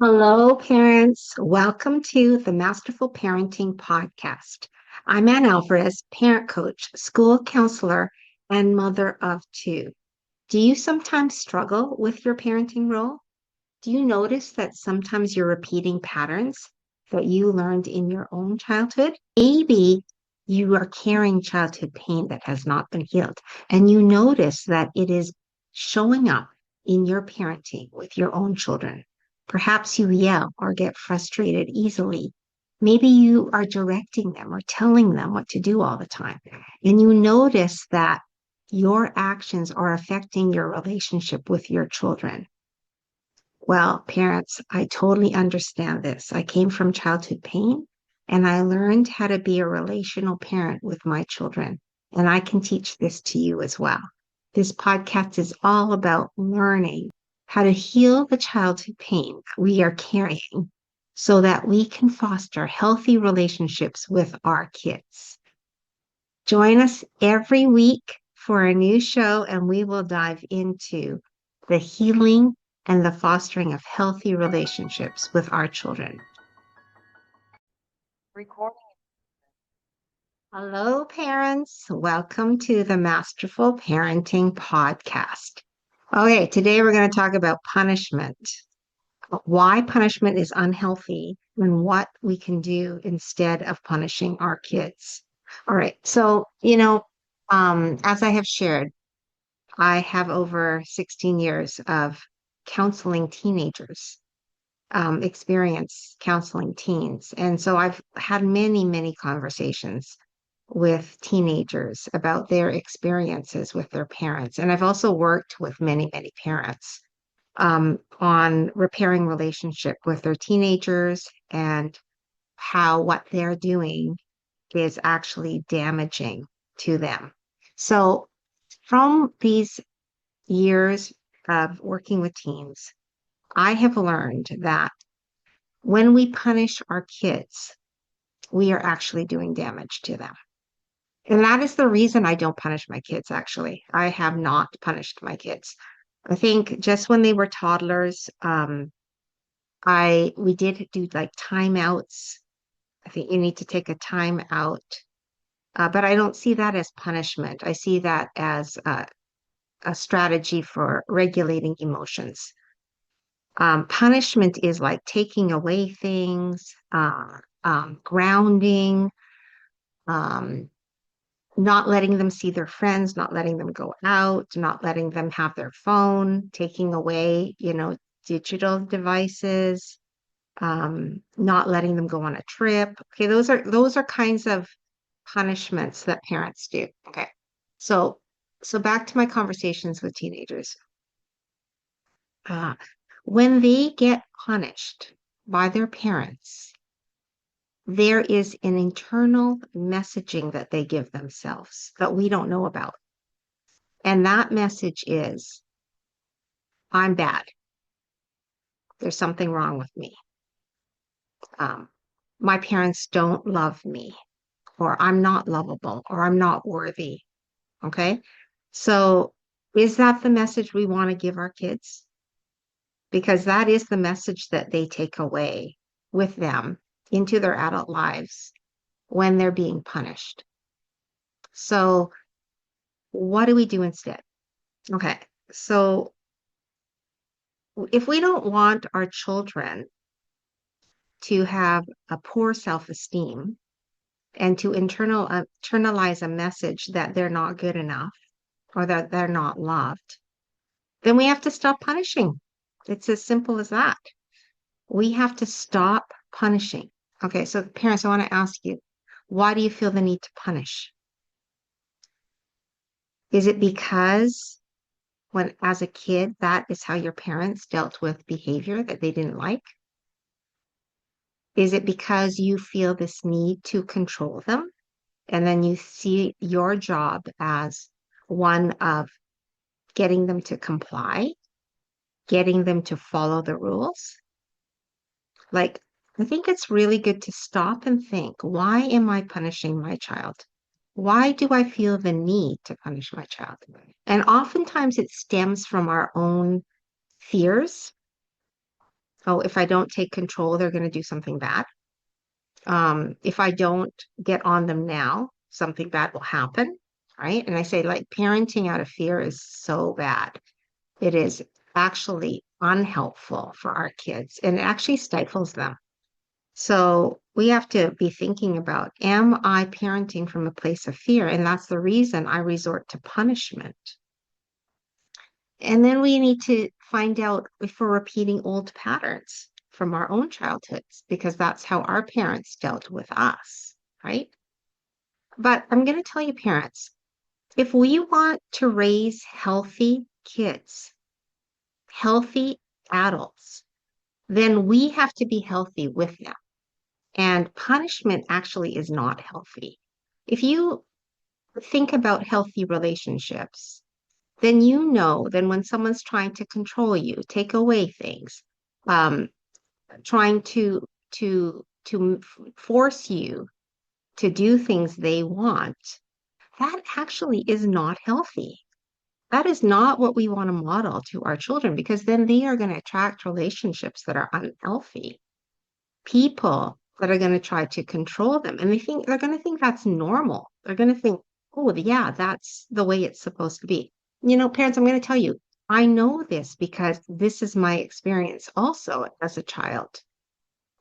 Hello, parents. Welcome to the Masterful Parenting Podcast. I'm Ann Alvarez, parent coach, school counselor, and mother of two. Do you sometimes struggle with your parenting role? Do you notice that sometimes you're repeating patterns that you learned in your own childhood? Maybe you are carrying childhood pain that has not been healed, and you notice that it is showing up in your parenting with your own children. Perhaps you yell or get frustrated easily. Maybe you are directing them or telling them what to do all the time, and you notice that your actions are affecting your relationship with your children. Well, parents, I totally understand this. I came from childhood pain and I learned how to be a relational parent with my children. And I can teach this to you as well. This podcast is all about learning how to heal the childhood pain that we are carrying so that we can foster healthy relationships with our kids. Join us every week for a new show, and we will dive into the healing and the fostering of healthy relationships with our children. Recording. Hello, parents. Welcome to the Masterful Parenting Podcast. Okay, today we're going to talk about punishment, why punishment is unhealthy, and what we can do instead of punishing our kids. All right, so, as I have shared, I have over 16 years of counseling teenagers, experience counseling teens. And so I've had many, many conversations with teenagers about their experiences with their parents. And I've also worked with many, many parents on repairing relationship with their teenagers and how what they're doing is actually damaging to them. So from these years of working with teens, I have learned that when we punish our kids, we are actually doing damage to them. And that is the reason I don't punish my kids, actually. I have not punished my kids. I think just when they were toddlers, we did do like timeouts. I think you need to take a time out, but I don't see that as punishment. I see that as a strategy for regulating emotions. Punishment is like taking away things, grounding, um, not letting them see their friends, not letting them go out, not letting them have their phone, taking away, digital devices, not letting them go on a trip. Okay, those are kinds of punishments that parents do. Okay. So so back to my conversations with teenagers. Uh, when they get punished by their parents, there is an internal messaging that they give themselves that we don't know about. And that message is, I'm bad. There's something wrong with me. Um, my parents don't love me, or I'm not lovable, or I'm not worthy. Okay. So is that the message we want to give our kids? Because that is the message that they take away with them into their adult lives when they're being punished. So, what do we do instead? Okay, so if we don't want our children to have a poor self-esteem and to internalize a message that they're not good enough or that they're not loved, then we have to stop punishing. It's as simple as that. We have to stop punishing. Okay, so parents, I want to ask you, why do you feel the need to punish? Is it because when, as a kid, that is how your parents dealt with behavior that they didn't like? Is it because you feel this need to control them? And then you see your job as one of getting them to comply, getting them to follow the rules? Like, I think it's really good to stop and think, why am I punishing my child? Why do I feel the need to punish my child? And oftentimes it stems from our own fears, Oh, if I don't take control, they're going to do something bad. If I don't get on them now, something bad will happen, right? And I say, like, parenting out of fear is so bad. It is actually unhelpful for our kids and it actually stifles them. So we have to be thinking about, am I parenting from a place of fear? And that's the reason I resort to punishment. And then we need to find out if we're repeating old patterns from our own childhoods, because that's how our parents dealt with us, right? But I'm going to tell you, parents, if we want to raise healthy kids, healthy adults, then we have to be healthy with them. And punishment actually is not healthy. If you think about healthy relationships, then you know then when someone's trying to control you, take away things, um, trying to force you to do things they want, that actually is not healthy. That is not what we want to model to our children because then they are going to attract relationships that are unhealthy, people that are going to try to control them. And they're going to think that's normal. They're going to think, oh, yeah, that's the way it's supposed to be. You know, parents, I'm going to tell you, I know this because this is my experience also as a child,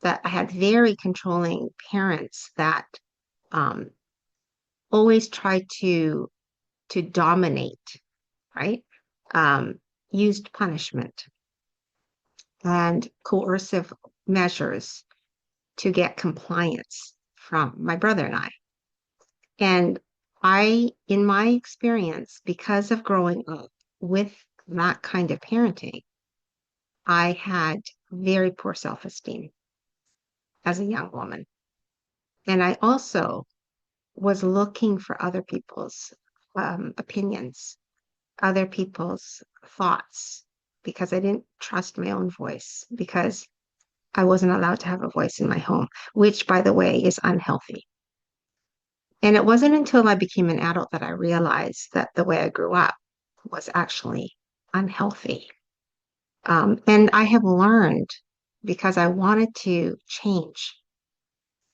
that I had very controlling parents that um, always tried to dominate, right? Um, used punishment and coercive measures to get compliance from my brother and I. And in my experience, because of growing up with that kind of parenting, I had very poor self-esteem as a young woman. And I also was looking for other people's opinions, other people's thoughts, because I didn't trust my own voice, because I wasn't allowed to have a voice in my home, which, by the way, is unhealthy. And it wasn't until I became an adult that I realized that the way I grew up was actually unhealthy. And I have learned because I wanted to change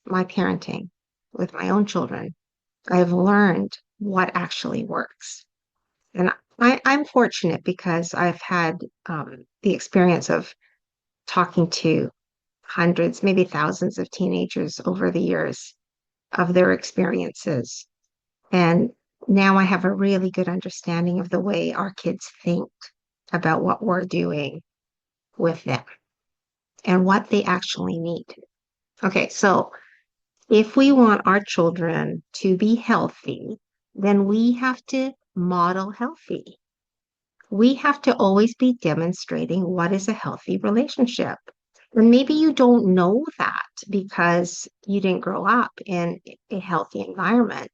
my parenting with my own children. I've learned what actually works. And I'm fortunate because I've had the experience of talking to hundreds, maybe thousands of teenagers over the years of their experiences. And now I have a really good understanding of the way our kids think about what we're doing with them and what they actually need. Okay, so if we want our children to be healthy, then we have to model healthy. We have to always be demonstrating what is a healthy relationship. And maybe you don't know that because you didn't grow up in a healthy environment.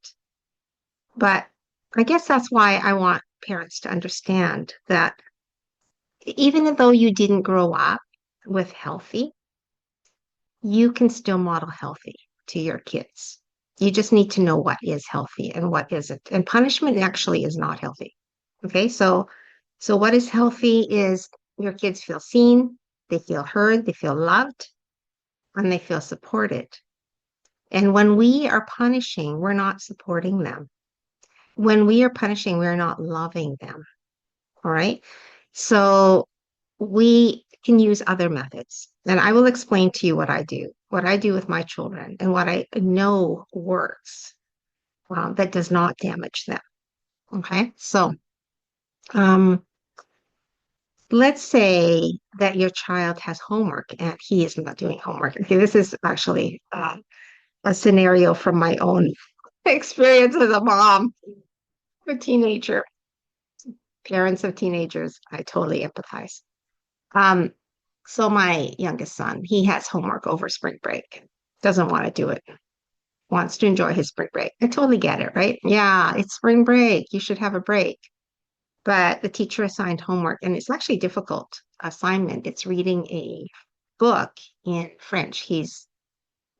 But I guess that's why I want parents to understand that even though you didn't grow up with healthy, you can still model healthy to your kids. You just need to know what is healthy and what isn't. And punishment actually is not healthy. Okay, so what is healthy is your kids feel seen, they feel heard, they feel loved, and they feel supported. And when we are punishing, we're not supporting them. When we are punishing, we're not loving them. All right. So we can use other methods. And I will explain to you what I do with my children, and what I know works that does not damage them. Okay. So um, let's say that your child has homework and he is not doing homework. Okay. This is actually a scenario from my own experience as a mom, a teenager, parents of teenagers. I totally empathize. Um, so my youngest son, he has homework over spring break. Doesn't want to do it. Wants to enjoy his spring break. I totally get it, right? Yeah, it's spring break. You should have a break. But the teacher assigned homework, and it's actually a difficult assignment. It's reading a book in French. He's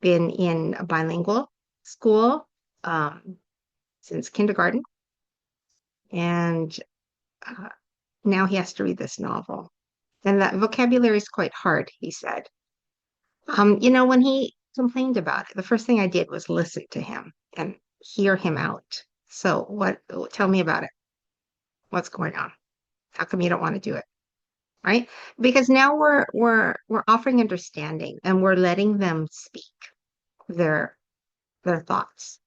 been in a bilingual school since kindergarten, and uh, now he has to read this novel. And that vocabulary is quite hard, he said. When he complained about it, the first thing I did was listen to him and hear him out. So tell me about it. What's going on? How come you don't want to do it? Right? Because now we're offering understanding and we're letting them speak their their thoughts.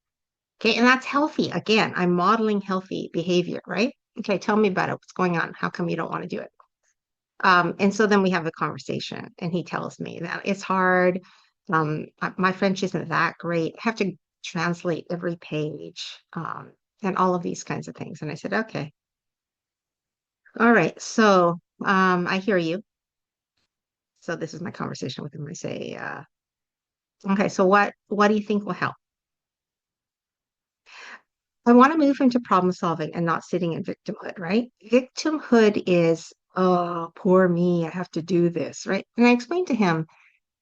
Okay, and that's healthy. Again, I'm modeling healthy behavior, right? Okay, tell me about it. What's going on? How come you don't want to do it? And so then we have the conversation, and he tells me that it's hard. My French isn't that great. I have to translate every page, and all of these kinds of things. And I said, okay, all right. So I hear you. So this is my conversation with him. I say, okay, so what do you think will help? I want to move into problem solving and not sitting in victimhood, right? Victimhood is, oh, poor me, I have to do this, right? And I explained to him,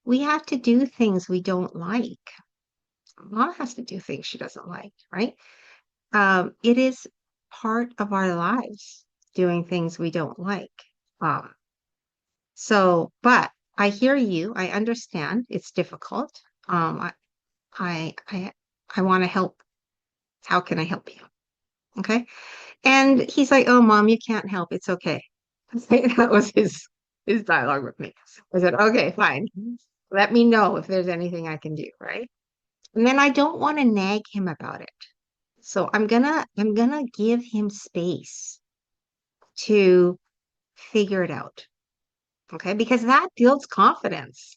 we have to do things we don't like. Mom has to do things she doesn't like, right? It is part of our lives doing things we don't like. Um, but I hear you. I understand it's difficult. Um, I, I I want to help. How can I help you? Okay. And he's like, "Oh, mom, you can't help. It's okay." That was his dialogue with me. I said, "Okay, fine. Let me know if there's anything I can do, right?" And then I don't want to nag him about it. So I'm gonna give him space to figure it out. Okay? Because that builds confidence.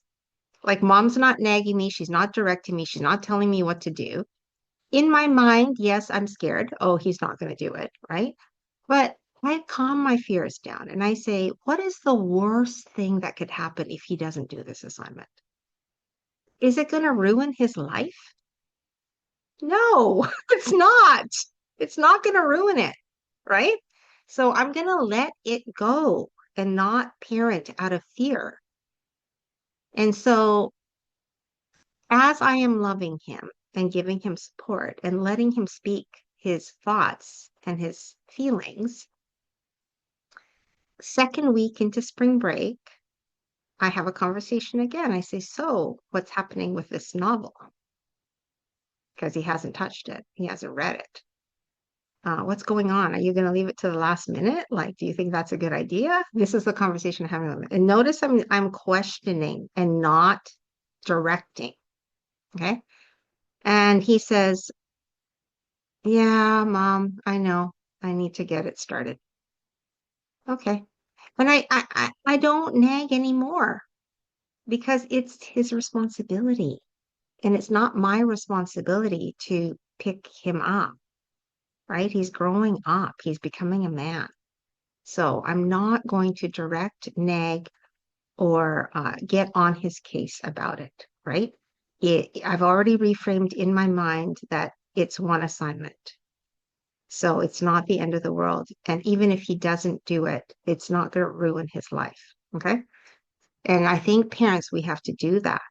Like mom's not nagging me, she's not directing me, she's not telling me what to do. In my mind, yes, I'm scared. Oh, he's not going to do it, right? But I calm my fears down and I say, what is the worst thing that could happen if he doesn't do this assignment? Is it going to ruin his life? No, it's not. It's not going to ruin it, right? So I'm going to let it go and not parent out of fear. And so as I am loving him and giving him support and letting him speak his thoughts and his feelings, second week into spring break, I have a conversation again. I say, so what's happening with this novel? Because he hasn't touched it, he hasn't read it. What's going on? Are you going to leave it to the last minute? Like, do you think that's a good idea? This is the conversation I'm having with him. And notice I'm questioning and not directing. Okay. And he says, yeah, mom, I know. I need to get it started. Okay. And I don't nag anymore because it's his responsibility. And it's not my responsibility to pick him up, right? He's growing up, he's becoming a man. So I'm not going to direct, nag, or get on his case about it, right? I've already reframed in my mind that it's one assignment. So it's not the end of the world. And even if he doesn't do it, it's not going to ruin his life. Okay. And I think parents, we have to do that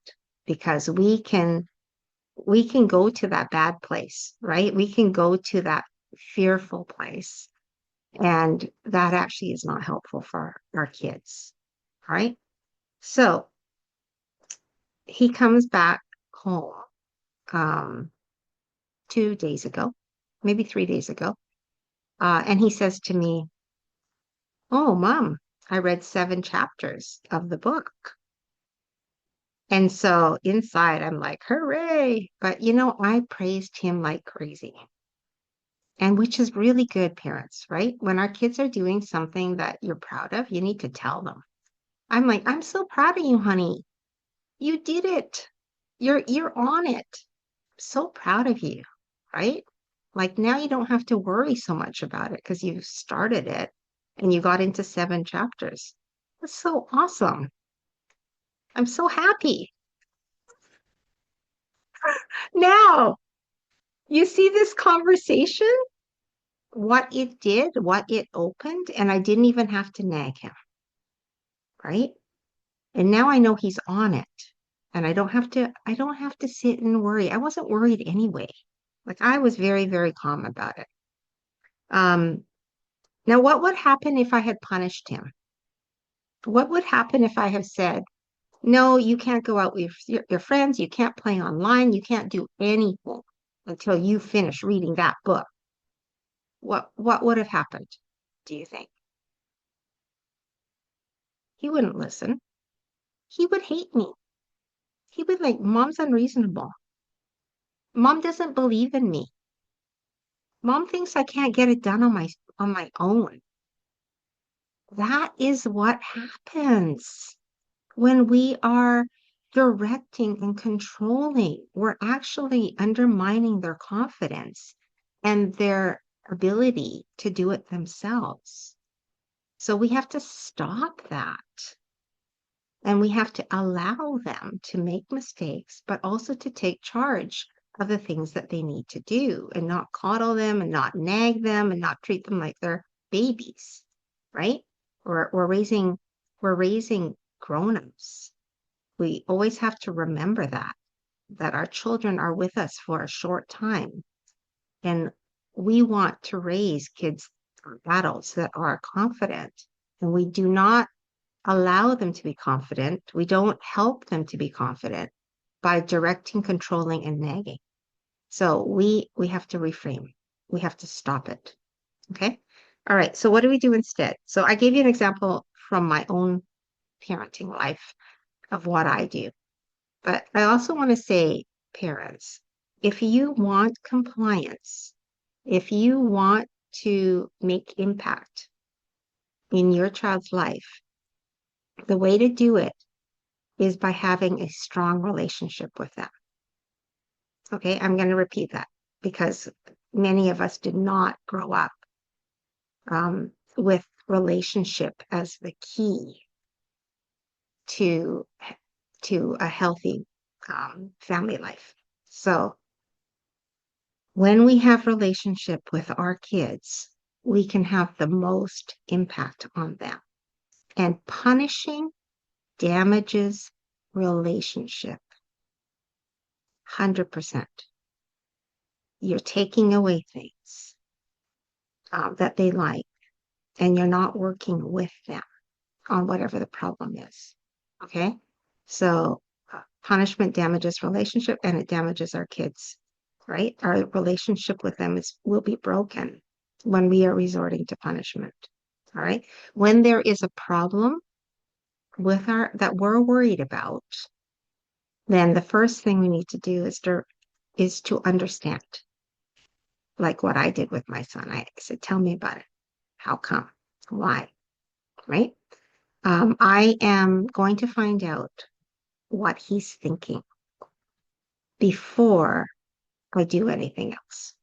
because we can go to that bad place, right? We can go to that fearful place. And that actually is not helpful for our kids. Right. So he comes back home um, 2 days ago, maybe 3 days ago. And he says to me, oh, mom, I read 7 chapters of the book. And so inside, I'm like, hooray. But I praised him like crazy. And which is really good, parents, right? When our kids are doing something that you're proud of, you need to tell them. I'm like, I'm so proud of you, honey. You did it. You're on it. So proud of you, right? Like now you don't have to worry so much about it because you started it and you got into 7 chapters. That's so awesome. I'm so happy. Now, you see this conversation, what it did, what it opened, and I didn't even have to nag him, right? And now I know he's on it. And I don't have to sit and worry. I wasn't worried anyway. Like I was very, very calm about it. Um, Now what would happen if I had punished him? What would happen if I have said, no, you can't go out with your friends, you can't play online, you can't do anything until you finish reading that book? What would have happened, do you think? He wouldn't listen. He would hate me. He would like, Mom's unreasonable. Mom doesn't believe in me. Mom thinks I can't get it done on my own. That is what happens when we are directing and controlling. We're actually undermining their confidence and their ability to do it themselves. So we have to stop that. And we have to allow them to make mistakes, but also to take charge of the things that they need to do and not coddle them and not nag them and not treat them like they're babies, right? We're raising grown-ups. We always have to remember that our children are with us for a short time. And we want to raise kids or adults that are confident. And we do not allow them to be confident. We don't help them to be confident by directing, controlling, and nagging. So we have to reframe. We have to stop it. Okay. All right. So what do we do instead? So I gave you an example from my own parenting life of what I do. But I also want to say, parents, if you want compliance, if you want to make impact in your child's life, the way to do it is by having a strong relationship with them. Okay, I'm going to repeat that because many of us did not grow up with relationship as the key to a healthy family life. So when we have relationship with our kids, we can have the most impact on them. And punishing damages relationship. 100%. You're taking away things that they like, and you're not working with them on whatever the problem is. Okay? So punishment damages relationship and it damages our kids, right? Our relationship with them will be broken when we are resorting to punishment. All right? When there is a problem with that we're worried about, then the first thing we need to do is to understand, like what I did with my son. I said, tell me about it. How come? Why? Right? I am going to find out what he's thinking before I do anything else.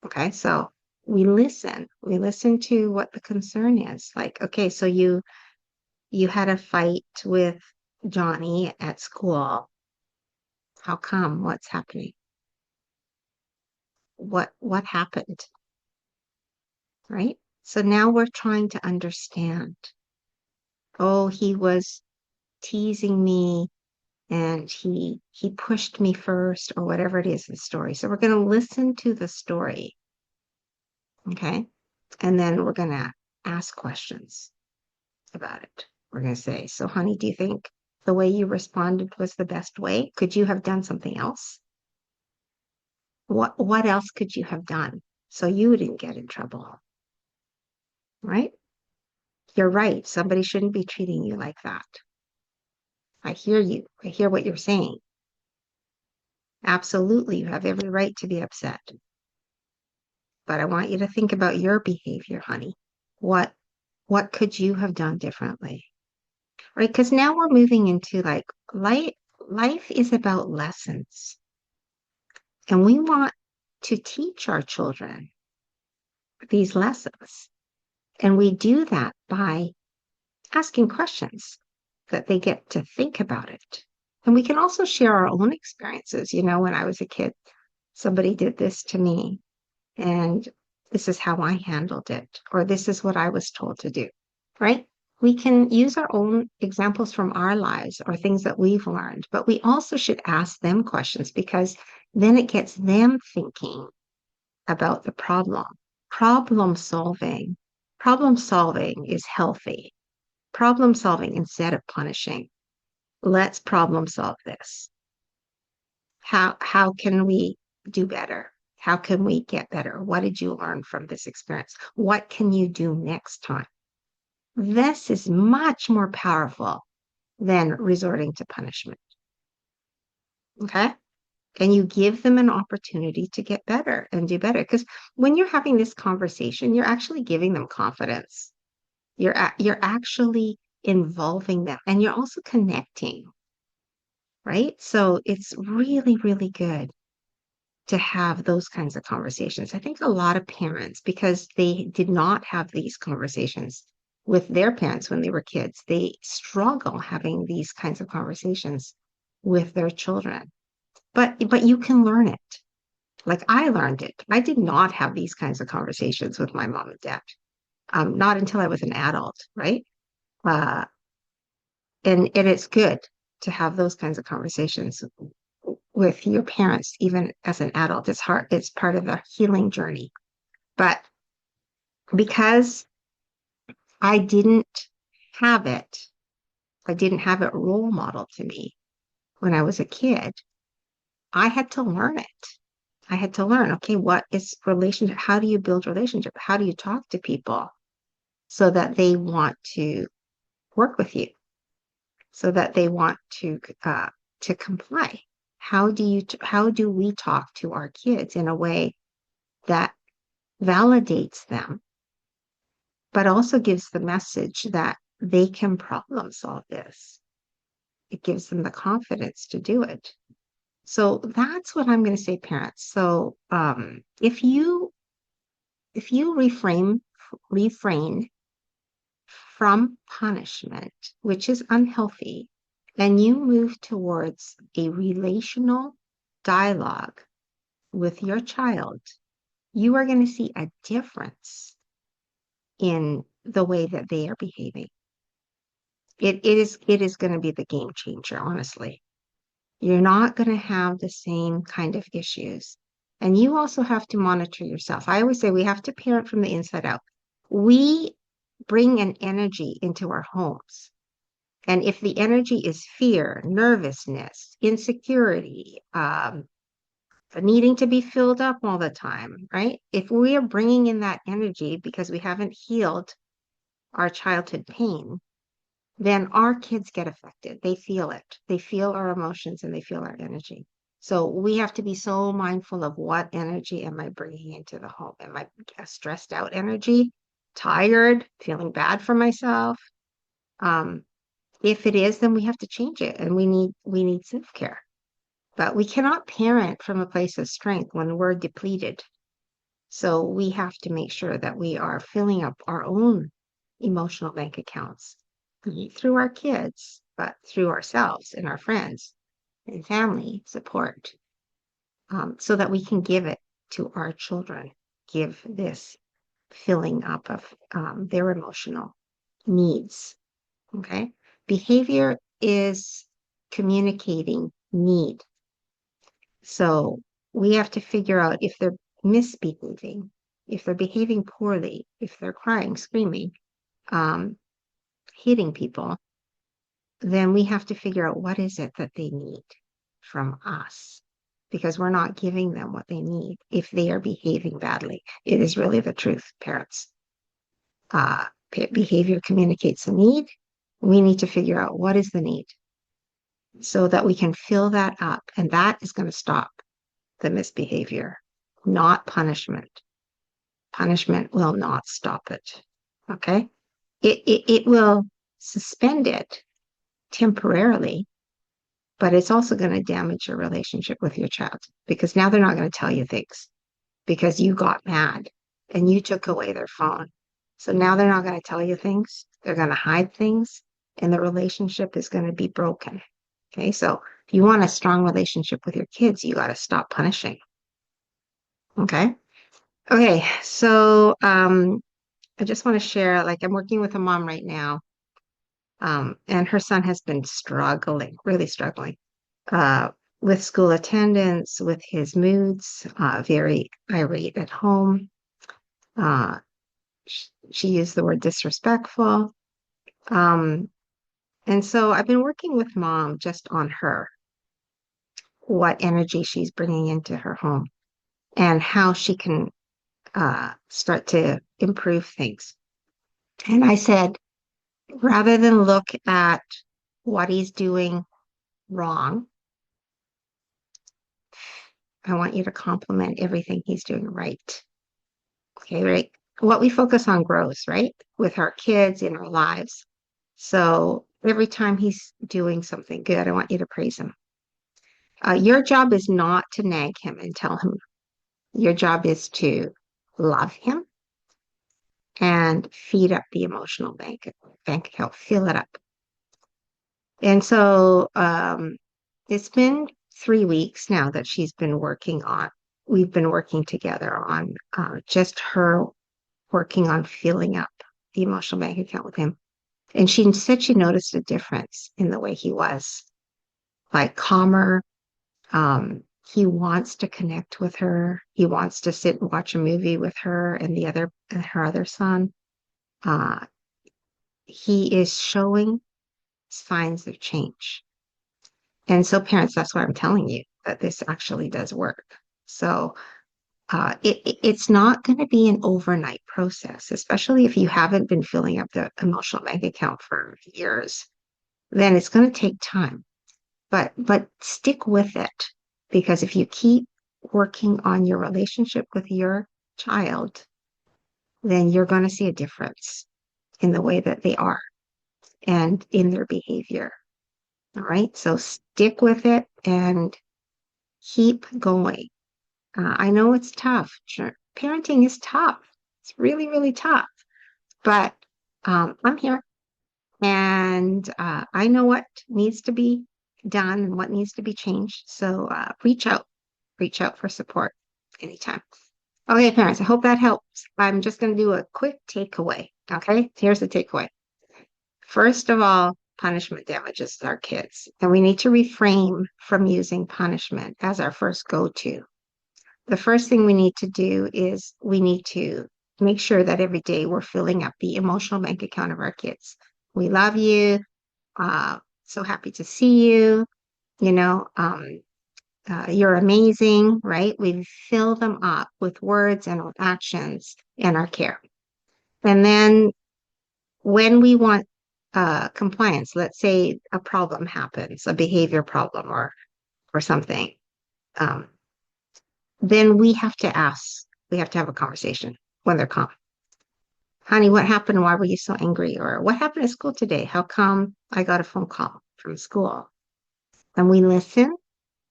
Okay, so we listen to what the concern is. Like, okay, so you had a fight with Johnny at school. How come? What's happening? What happened? Right? So now we're trying to understand. Oh, he was teasing me and he pushed me first or whatever it is in the story. So we're going to listen to the story. Okay? And then we're going to ask questions about it. We're going to say, so honey, do you think the way you responded was the best way? Could you have done something else? What else could you have done so you didn't get in trouble? Right? You're right. Somebody shouldn't be treating you like that. I hear you. I hear what you're saying. Absolutely, you have every right to be upset. But I want you to think about your behavior, honey. What what could you have done differently? Right? Because now we're moving into like life is about lessons. And we want to teach our children these lessons. And we do that by asking questions that they get to think about it. And we can also share our own experiences. You know, when I was a kid, somebody did this to me, and this is how I handled it, or this is what I was told to do, right? We can use our own examples from our lives or things that we've learned, but we also should ask them questions because then it gets them thinking about the problem. Problem solving is healthy. problem solving instead of punishing. Let's problem solve this. How can we do better? How can we get better? What did you learn from this experience? What can you do next time? This is much more powerful than resorting to punishment. Okay? And you give them an opportunity to get better and do better. Because when you're having this conversation, you're actually giving them confidence. You're actually involving them and you're also connecting, right? So it's really, really good to have those kinds of conversations. I think a lot of parents, because they did not have these conversations with their parents when they were kids, they struggle having these kinds of conversations with their children. But you can learn it. Like I learned it. I did not have these kinds of conversations with my mom and dad, not until I was an adult, right? Uh, and it's good to have those kinds of conversations with your parents, even as an adult. It's hard. It's part of the healing journey. But because I didn't have it, I didn't have it role model to me when I was a kid. I had to learn it. I had to learn, okay, what is relationship? How do you build relationship? How do you talk to people so that they want to work with you, so that they want to comply? How do we talk to our kids in a way that validates them, but also gives the message that they can problem solve this? It gives them the confidence to do it. So that's what I'm going to say, parents. So if you refrain from punishment, which is unhealthy, and you move towards a relational dialogue with your child, you are going to see a difference in the way that they are behaving. It is going to be the game changer, honestly. You're not going to have the same kind of issues. And you also have to monitor yourself. I always say we have to parent from the inside out. We bring an energy into our homes. And if the energy is fear, nervousness, insecurity, needing to be filled up all the time, right? If we are bringing in that energy because we haven't healed our childhood pain, then our kids get affected. They feel it. They feel our emotions and they feel our energy. So we have to be so mindful of what energy am I bringing into the home? Am I a stressed out energy, tired, feeling bad for myself? Um, if it is, then we have to change it and we need self-care. But we cannot parent from a place of strength when we're depleted. So we have to make sure that we are filling up our own emotional bank accounts through our kids, but through ourselves and our friends and family support, so that we can give it to our children, give this filling up of their emotional needs. Okay. Behavior is communicating need. So we have to figure out if they're misbehaving, if they're behaving poorly, if they're crying, screaming, um, hitting people, then we have to figure out what is it that they need from us because we're not giving them what they need if they are behaving badly. It is really the truth, parents. Uh, Behavior communicates a need. We need to figure out what is the need so that we can fill that up. And that is going to stop the misbehavior, not punishment. Punishment will not stop it. Okay. It will suspend it temporarily, but it's also going to damage your relationship with your child because now they're not going to tell you things because you got mad and you took away their phone. So now they're not going to tell you things. They're going to hide things and the relationship is going to be broken. Okay. So if you want a strong relationship with your kids, you got to stop punishing. Okay. Okay. So, I just want to share, like I'm working with a mom right now, and her son has been struggling, really struggling, uh, with school attendance, with his moods, very irate at home. She used the word disrespectful. Um, and so I've been working with mom just on her, what energy she's bringing into her home and how she can start to improve things. And I said, rather than look at what he's doing wrong, I want you to compliment everything he's doing right. Okay, right? What we focus on grows, right? With our kids in our lives. So every time he's doing something good, I want you to praise him. Your job is not to nag him and tell him. Your job is to love him and feed up the emotional bank account, fill it up. And so it's been 3 weeks now that she's been working on. We've been working together on just her working on filling up the emotional bank account with him. And she said she noticed a difference in the way he was, like calmer. He wants to connect with her. He wants to sit and watch a movie with her and her other son. Uh, he is showing signs of change. And so, parents, that's why I'm telling you that this actually does work. So, it's not going to be an overnight process, especially if you haven't been filling up the emotional bank account for years. Then it's going to take time. But stick with it, because if you keep working on your relationship with your child, then you're going to see a difference in the way that they are and in their behavior. All right. So stick with it and keep going. I know it's tough. Sure. Parenting is tough. It's really, really tough. But I'm here and I know what needs to be done and what needs to be changed. So reach out for support anytime. Okay, parents, I hope that helps. I'm just going to do a quick takeaway. Okay, here's the takeaway. First of all, punishment damages our kids, and we need to refrain from using punishment as our first go-to. The first thing we need to do is we need to make sure that every day we're filling up the emotional bank account of our kids. We love you. So happy to see you. You know, you're amazing, right? We fill them up with words and with actions and our care. And then when we want compliance, let's say a problem happens, a behavior problem or something, um, then we have to have a conversation when they're calm. Honey, what happened? Why were you so angry? Or what happened at school today? How come I got a phone call from school? And we listen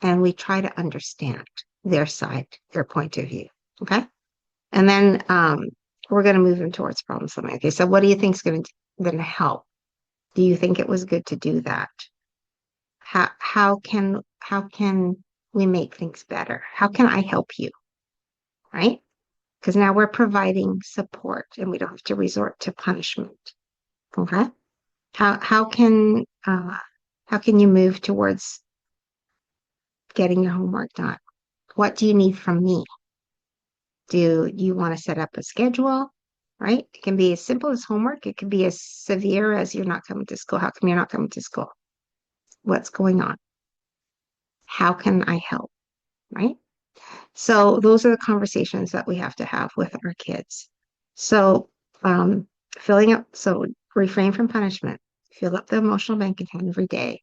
and we try to understand their side, their point of view. Okay. And then we're going to move them towards problem solving. Okay. So what do you think is going to help? Do you think it was good to do that? How can we make things better? How can I help you? Right? Because now we're providing support and we don't have to resort to punishment. Okay. How how can uh how can you move towards getting your homework done? What do you need from me? Do you want to set up a schedule? Right? It can be as simple as homework. It can be as severe as you're not coming to school. How come you're not coming to school? What's going on? How can I help? Right? So those are the conversations that we have to have with our kids. So um, so refrain from punishment, fill up the emotional bank account every day,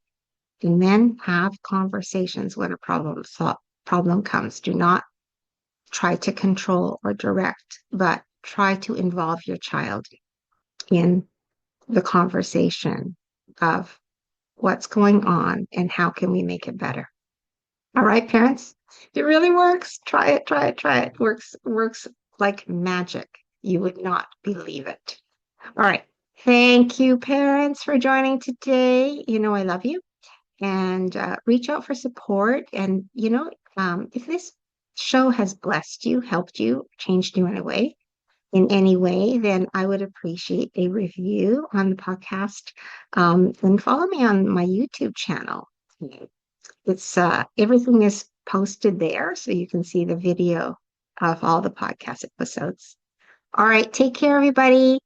and then have conversations when a problem comes. Do not try to control or direct, but try to involve your child in the conversation of what's going on and how can we make it better. All right, parents, it really works. Try it, try it, try it. Works like magic. You would not believe it. All right. Thank you, parents, for joining today. You know, I love you and reach out for support. And, if this show has blessed you, helped you, changed you in any way, then I would appreciate a review on the podcast. And follow me on my YouTube channel. It's everything is posted there, so you can see the video of all the podcast episodes. All right, take care, everybody.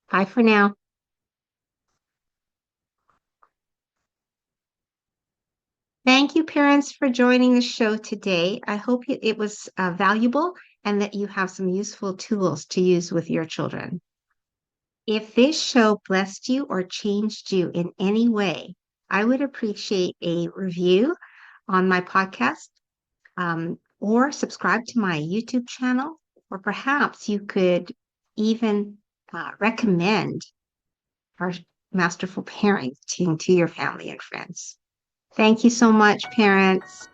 Bye for now. Thank you, parents, for joining the show today. I hope it was valuable and that you have some useful tools to use with your children. If this show blessed you or changed you in any way, I would appreciate a review on my podcast, or subscribe to my YouTube channel, or perhaps you could even recommend our Masterful Parenting to your family and friends. Thank you so much, parents.